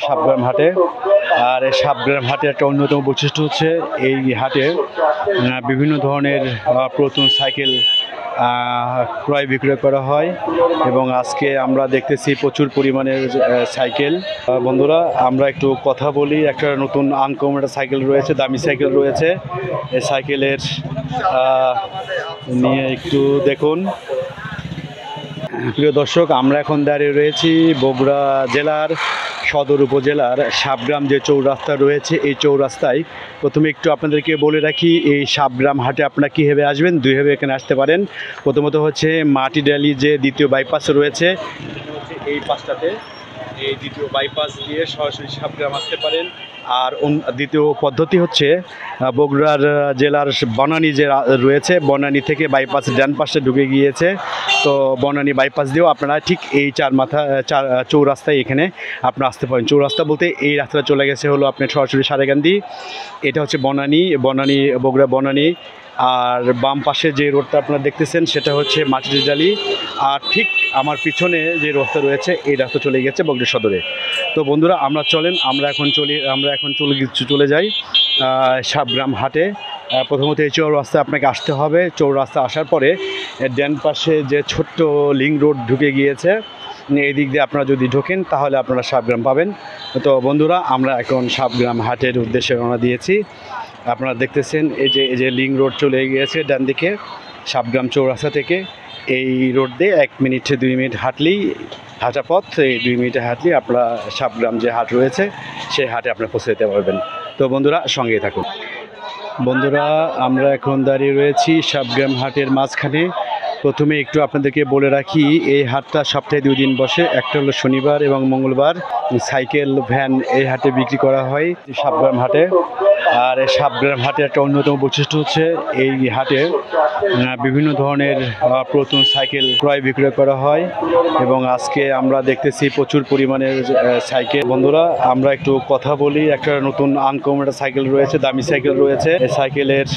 সাবগ্রাম হাটে। আর এই সাবগ্রাম হাটে একটা অন্যতম বৈশিষ্ট্য হচ্ছে এই হাটে বিভিন্ন ধরনের পুরাতন সাইকেল ক্রয় বিক্রয় করা হয় এবং আজকে আমরা দেখতেছি প্রচুর পরিমাণের সাইকেল। বন্ধুরা, আমরা একটু কথা বলি। একটা নতুন আনকমন একটা সাইকেল রয়েছে, দামি সাইকেল রয়েছে। এই সাইকেলের নিয়ে একটু দেখুন। প্রিয় দর্শক, আমরা এখন দাঁড়িয়ে রয়েছি বগুড়া জেলার সদর উপজেলার সাবগ্রাম যে চৌরাস্তা রয়েছে, এই চৌরাস্তায়। প্রথমে একটু আপনাদেরকে বলে রাখি, এই সাবগ্রাম হাটে আপনারা কীভাবে আসবেন, দুইভাবে এখানে আসতে পারেন। প্রথমত হচ্ছে মাটিডালি যে দ্বিতীয় বাইপাস রয়েছে, এই পাশটাতে এই দ্বিতীয় বাইপাস দিয়ে সরাসরি সাবগ্রাম আসতে পারেন। আর দ্বিতীয় পদ্ধতি হচ্ছে বগুড়ার জেলার বনানী যে রয়েছে, বনানী থেকে বাইপাস ডান পাশে ঢুকে গিয়েছে। তো বনানী বাইপাস দিয়েও আপনারা ঠিক এই চৌরাস্তায় এখানে আপনারা আসতে পারেন। চৌরাস্তা বলতে এই রাস্তাটা চলে গেছে হলো আপনার সরাসরি সারেগান্ধী। এটা হচ্ছে বনানী বগুড়া বনানী। আর বাম পাশে যে রোডটা আপনারা দেখতেছেন সেটা হচ্ছে মাটিডালি। আর ঠিক আমার পিছনে যে রাস্তা রয়েছে, এই রাস্তা চলে গেছে বগুড়া সদরে। তো বন্ধুরা, আমরা এখন চলে যাই সাবগ্রাম হাটে। প্রথমত এই চৌরাস্তায় আপনাকে আসতে হবে। চৌরাস্তা আসার পরে ডান পাশে যে ছোট্ট লিঙ্ক রোড ঢুকে গিয়েছে, এই দিক দিয়ে আপনারা যদি ঢোকেন তাহলে আপনারা সাবগ্রাম পাবেন। তো বন্ধুরা, আমরা এখন সাবগ্রাম হাটের উদ্দেশ্যে রওনা দিয়েছি। আপনারা দেখতেছেন এই যে লিঙ্ক রোড চলে গিয়েছে ডান দিকে সাবগ্রাম চৌরাস্তা থেকে। এই রোড দিয়ে 1 মিনিট 2 মিনিট হাঁটা পথ। এই 2 মিনিটে হাঁটলেই আপনারা সাবগ্রাম যে হাট রয়েছে সেই হাটে আপনারা পৌঁছে যেতে পারবেন। তো বন্ধুরা, সঙ্গেই থাকুন। বন্ধুরা, আমরা এখন দাঁড়িয়ে রয়েছি সাবগ্রাম হাটের মাঝখানে। প্রথমে একটু আপনাদেরকে বলে রাখি, এই হাটটা সপ্তাহে 2 দিন বসে। একটা হলো শনিবার এবং মঙ্গলবার। সাইকেল ভ্যান এই হাটে বিক্রি করা হয় সাবগ্রাম হাটে। আর এই সাবগ্রাম হাটে একটা অন্যতম বৈশিষ্ট্য হচ্ছে এই হাটে বিভিন্ন ধরনের পুরাতন সাইকেল ক্রয় বিক্রয় করা হয় এবং আজকে আমরা দেখতেছি প্রচুর পরিমাণের সাইকেল। বন্ধুরা, আমরা একটু কথা বলি। একটা নতুন আনকমন একটা সাইকেল রয়েছে, দামি সাইকেল রয়েছে। এই সাইকেলের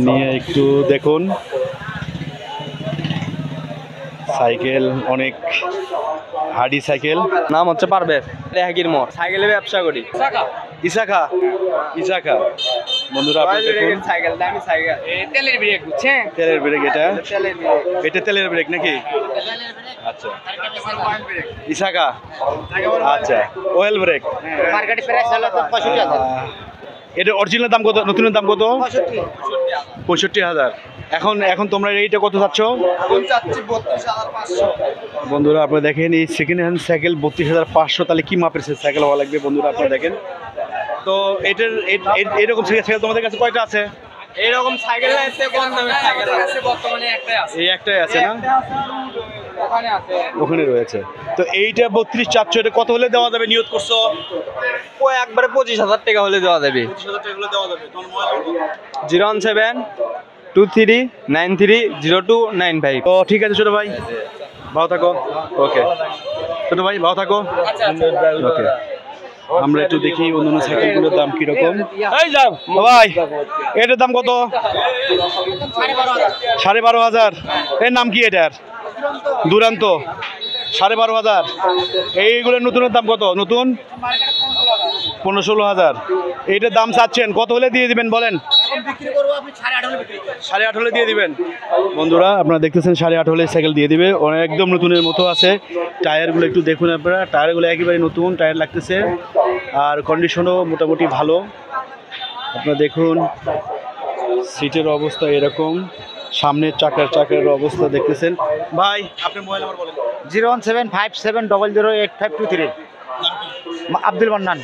নিয়ে একটু দেখুন। সাইকেল অনেক হার্ডি সাইকেল। নাম হচ্ছে পারভেজ, রেহাগির মোড়। সাইকেলের ব্যবসা করি। ইসাকা। বন্ধুরা, আপনি দেখুন সাইকেল, দামি সাইকেল। তেলের ব্রেক, বুঝছেন? তেলের ব্রেক। এটা তেলের ব্রেক নাকি? আচ্ছা, ইসাকা। আচ্ছা, অয়েল ব্রেক। মার্কেটে প্রাইস হলো 65,000। এটা অরিজিনাল দাম কত? নতুনের দাম কত? 65,000। এখন তোমরা এইটা কত চাচ্ছ? বন্ধুরা, আপনারা দেখেন এই সেকেন্ড হ্যান্ড সাইকেল 32,500। তাহলে কি মাপের সাইকেল হওয়া লাগবে বন্ধুরা, আপনারা দেখেন। তো এরকম সাইকেল তোমাদের কাছে কয়টা আছে? এরকম সাইকেল আছে, কম দামের সাইকেল আছে, বর্তমানে একটাই আছে। এই একটাই আছে না? ওখানে আছে, ওখানে রয়েছে। তো এইটা 32 চাচ্ছ, এটা কত হলে দেওয়া যাবে নিয়ত করছো? ও একবারে 25,000 টাকা হলে দেওয়া যাবে। 25,000 টাকা হলে দেওয়া যাবে। 01723930295। তো ঠিক আছে ছোট ভাই, ভালো থাকো। ওকে ছোট ভাই, ভালো থাকো। ওকে, আমরা একটু দেখি অন্যান্য সাইকেলগুলোর দাম কিরকম। এই যাও ভাই, এটার দাম কত? 12,500। এর নাম কি এটার? দুরান্ত। 12,500। এইগুলোর নতুনের দাম কত? নতুন 15-16,000। এইটার দাম চাচ্ছেন কত হলে দিয়ে দিবেন বলেন? 8.5 হলে দিয়ে দিবেন। বন্ধুরা, আপনারা দেখতেছেন 8.5 হলে সাইকেল দিয়ে দিবে। একদম নতুনের মতো আছে। টায়ারগুলো একটু দেখুন আপনারা, টায়ারগুলো একেবারে নতুন টায়ার লাগতেছে। আর কন্ডিশনও মোটামুটি ভালো। আপনারা দেখুন সিটের অবস্থা এরকম, সামনের চাকার অবস্থা দেখতেছেন। ভাই, আপনার মোবাইল নাম্বার বলেন। 01757008523। আব্দুল মান্নান।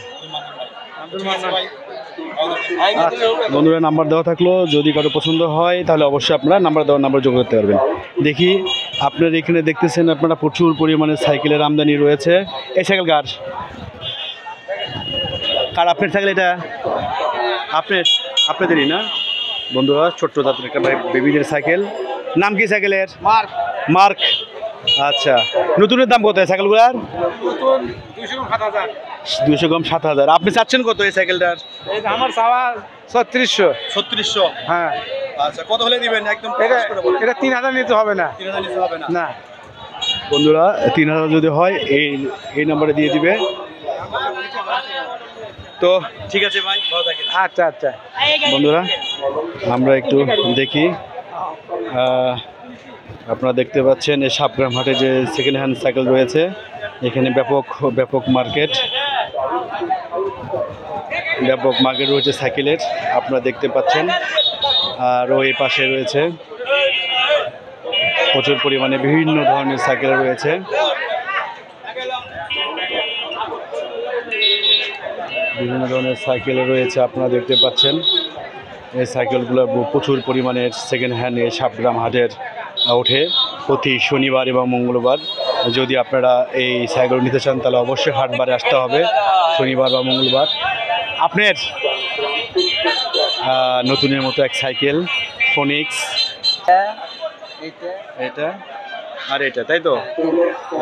বন্ধুরা, নাম্বার দেওয়া থাকলো, যদি কারো পছন্দ হয় তাহলে অবশ্যই আপনারা নাম্বার যোগ করতে পারবেন। দেখি আপনারা এখানে দেখতেছেন আপনারা প্রচুর পরিমাণে সাইকেলের আমদানি রয়েছে। এই সাইকেল কার? আপনার সাইকেল? এটা আপনাদেরই না? বন্ধুরা, ছোট্ট জাতের একটা বেবিদের সাইকেল। নাম কি সাইকেলের? মার্ক। আচ্ছা, নতুনের দাম কত এই সাইকেলগুলার? 200 কম 7,000। আপনি চাচ্ছেন কত এই সাইকেলটার? আমার চাওয়া 3600। হ্যাঁ। আচ্ছা, কত হলে দিবেন? একদম এটা 3,000 নিতে হবে না। 3,000 নিতে হবে না? না। বন্ধুরা 3000 যদি হয় এই নাম্বারে দিয়ে দিবে। তো ঠিক আছে ভাই, ভালো থাকেন। আচ্ছা আচ্ছা বন্ধুরা আমরা একটু দেখি, আপনারা দেখতে পাচ্ছেন এই সাবগ্রাম হাটে যে সেকেন্ড হ্যান্ড সাইকেল রয়েছে, এখানে ব্যাপক মার্কেট রয়েছে সাইকেলের, আপনারা দেখতে পাচ্ছেন। আর ওই পাশে রয়েছে প্রচুর পরিমাণে বিভিন্ন ধরনের সাইকেল রয়েছে। আপনারা দেখতে পাচ্ছেন এই সাইকেলগুলো প্রচুর পরিমাণের সেকেন্ড হ্যান্ড এই সাবগ্রাম হাটের ওঠে প্রতি শনিবার এবং মঙ্গলবার। যদি আপনারা এই সাইকেল নিতে চান তাহলে অবশ্যই হাটবারে আসতে হবে শনিবার বা মঙ্গলবার। আপনার নতুনের মতো এক সাইকেল ফোনিক্স, এটা আর এটা, তাই তো?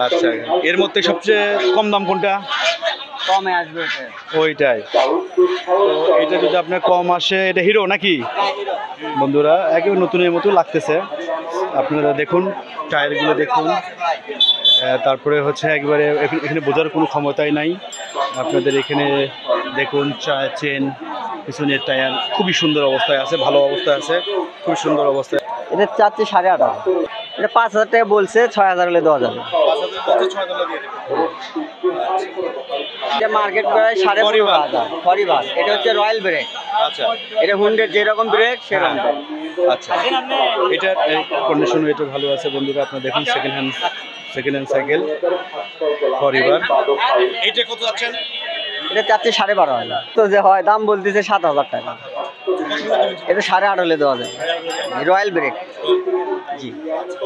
আচ্ছা, এর মধ্যে সবচেয়ে কম দাম কোনটা? কমে আসবে ওইটাই। তো এটা যদি আপনার কম আসে, এটা হিরো নাকি? বন্ধুরা একেবারে নতুনের মতো লাগতেছে, আপনারা দেখুন টায়ারগুলো দেখুন। তারপরে হচ্ছে একবারে এখানে বোঝার কোনো ক্ষমতাই নাই। আপনাদের এখানে দেখুন চেন, পিছনের টায়ার খুবই সুন্দর অবস্থায় আছে, ভালো অবস্থায় আছে, খুব সুন্দর অবস্থায়। এটা চাচ্ছি 8,500, এটা 5,000 টাকা বলছে, 6,000 হলে দেওয়া যাবে। এটা মার্কেট প্রায় 5,500 পরিবার। এটা হচ্ছে রয়্যাল ব্রেক। আচ্ছা, এটা হুন্ডের যেরকম ব্রেক সেরকম। আচ্ছা, এটার কন্ডিশন এটা ভালো আছে। বন্ধুরা আপনারা দেখুন সেকেন্ড হ্যান্ড সাইকেল পরিবার। এইটা কত যাচ্ছেন? এটা চাচ্ছি 12,500 তো যে হয়, দাম বলতেছে 7,000 টাকা। এটা 8,500 হলে দেওয়া যাবে, রয়্যাল ব্রেক। জি,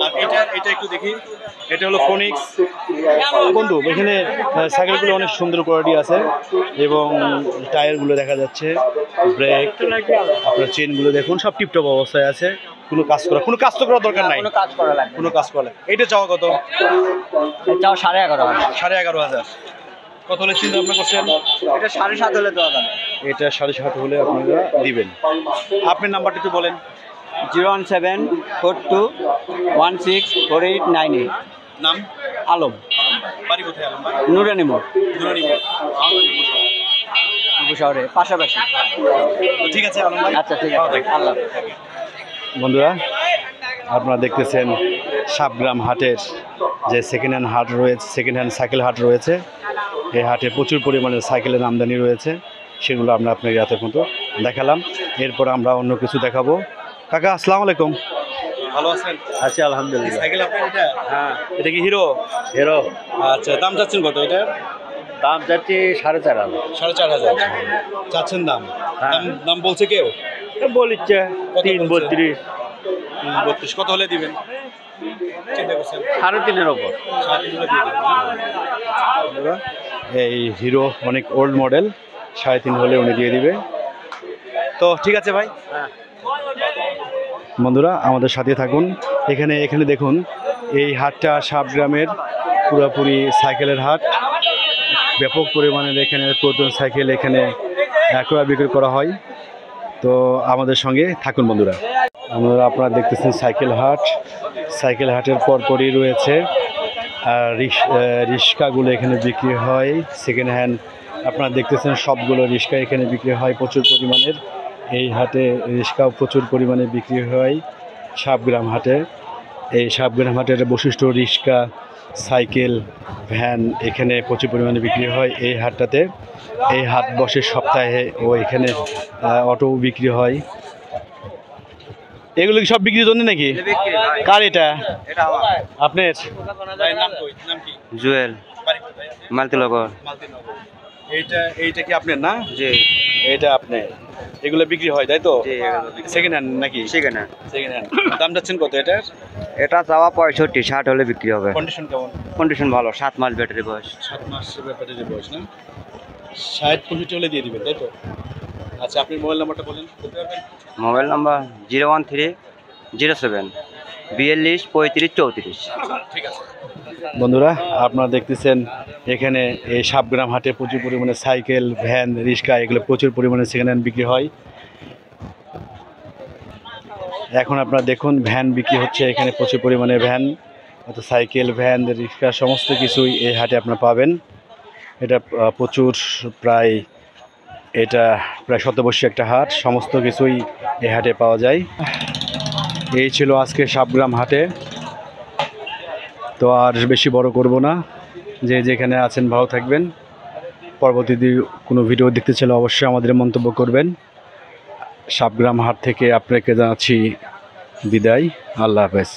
আর এটা একটু দেখি, এটা হলো ফোনিক্স। বন্ধু এখানে সাইকেলগুলো অনেক সুন্দর কোয়ালিটি আছে এবং টায়ারগুলো দেখা যাচ্ছে, ব্রেক, আপনার চেনগুলো দেখুন সব টিপটপ অবস্থায় আছে। কোনো কাজ করার দরকার নাই, কোনো কাজ করা লাগবে কোনো কাজ করা। এটা চাওয়া কত? চাও 11,500। 11,500। কত হলে চিন্তা ভাবনা করছেন? এটা 7,500 হলে দেওয়া যাবে। এটা 7,500 হলে আপনারা দিবেন। আপনার নাম্বারটা একটু বলেন। 01742164898। নাম? আলম। বাড়ি কোথায় আলম ভাই? নুরানি মোড়, নুরানি মোড়। শহরে পাশাপাশি। ঠিক আছে আলম ভাই, আচ্ছা ঠিক আছে, আল্লাহ। বন্ধুরা আপনারা দেখতেছেন সাবগ্রাম হাটের যে সেকেন্ড হ্যান্ড হাট রয়েছে, সেকেন্ড হ্যান্ড সাইকেল হাট রয়েছে। এই হাটে প্রচুর পরিমাণে সাইকেলের আমদানি রয়েছে, সেগুলো আমরা আপনাকে রাতে মতো দেখালাম। এরপর আমরা অন্য কিছু দেখাবো। কাকা আসসালামু আলাইকুম, ভালো আছেন? আছি আলহামদুলিল্লাহ। সাইকেল আপনার এটা? হ্যাঁ, এটা কি হিরো? হিরো। আচ্ছা, দাম চাচ্ছেন কত এটার? দাম যাচ্ছে 4,500। 4,500 চাচ্ছেন দাম? দাম বলছে কেউ? বলিচ্ছে 3,32। 32 কত হলে দিবেন চিন্তা করছেন? 3,500-এর ওপর। 3,500 হলে দিয়ে দিবেন। এই হিরো অনেক ওল্ড মডেল, 3,500 হলে উনি দিয়ে দিবে। তো ঠিক আছে ভাই, বন্ধুরা আমাদের সাথে থাকুন। এখানে দেখুন এই হাটটা সাবগ্রামের পুরোপুরি সাইকেলের হাট। ব্যাপক পরিমাণের এখানে পুরাতন সাইকেল এখানে ক্রয় বিক্রি করা হয়। তো আমাদের সঙ্গে থাকুন বন্ধুরা। আপনারা দেখতেছেন সাইকেল হাটের পরপরই রয়েছে রিক্সাগুলো এখানে বিক্রি হয় সেকেন্ড হ্যান্ড। আপনারা দেখতেছেন সবগুলো রিক্সা এখানে বিক্রি হয় প্রচুর পরিমাণের। এই হাটে রিক্সাও প্রচুর পরিমাণে বিক্রি হয় সাবগ্রাম হাটে। এই সাবগ্রাম হাটের বৈশিষ্ট্য রিক্সা, সাইকেল, ভ্যান এখানে প্রচুর পরিমাণে বিক্রি হয় এই হাটটাতে। এই হাট বসে সপ্তাহে, ও এখানে অটো বিক্রি হয়। এগুলো কি সব বিক্রির জন্য নাকি? কার এটা? আপনার? জুয়েল মালতিনগর। এইটা কি আপনার না? জি, এটা আপনার। এগুলো বিক্রি হয় তাই তো? সেকেন্ড হ্যান্ড নাকি? Second hand. Second hand. দাম যাচ্ছেন কত এটার? এটা চাওয়া 65, 60 হলে বিক্রি হবে। কন্ডিশন কেমন? কন্ডিশন ভালো, 7 মাস ব্যাটারি বয়স। 7 মাসের ব্যাটারি বয়স না? 60-65 হলে দিয়ে দিবেন তাই তো? আচ্ছা, আপনার মোবাইল নাম্বারটা বলেন। Mobile number 01307423534। ঠিক আছে বন্ধুরা, আপনারা দেখতেছেন এখানে এই সাবগ্রাম হাটে প্রচুর পরিমাণে সাইকেল, ভ্যান, রিক্সা এগুলো প্রচুর পরিমাণে সেকেন্ড হ্যান্ড বিক্রি হয়। এখন আপনারা দেখুন ভ্যান বিক্রি হচ্ছে এখানে প্রচুর পরিমাণে ভ্যান। অর্থাৎ সাইকেল, ভ্যান, রিক্সা সমস্ত কিছুই এই হাটে আপনারা পাবেন। এটা প্রচুর প্রায় এটা প্রায় শতবর্ষী একটা হাট, সমস্ত কিছুই এই হাটে পাওয়া যায়। এই ছিল আজকে সাবগ্রাম হাটে। তো আর বেশি বড় করব না, যে যেখানে আছেন ভালো থাকবেন। পরবর্তীতে কোনো ভিডিও দেখতে চাইলে অবশ্যই আমাদের মন্তব্য করবেন। সাবগ্রাম হাট থেকে আপনাকে জানাচ্ছি বিদায়। আল্লাহ হাফেজ।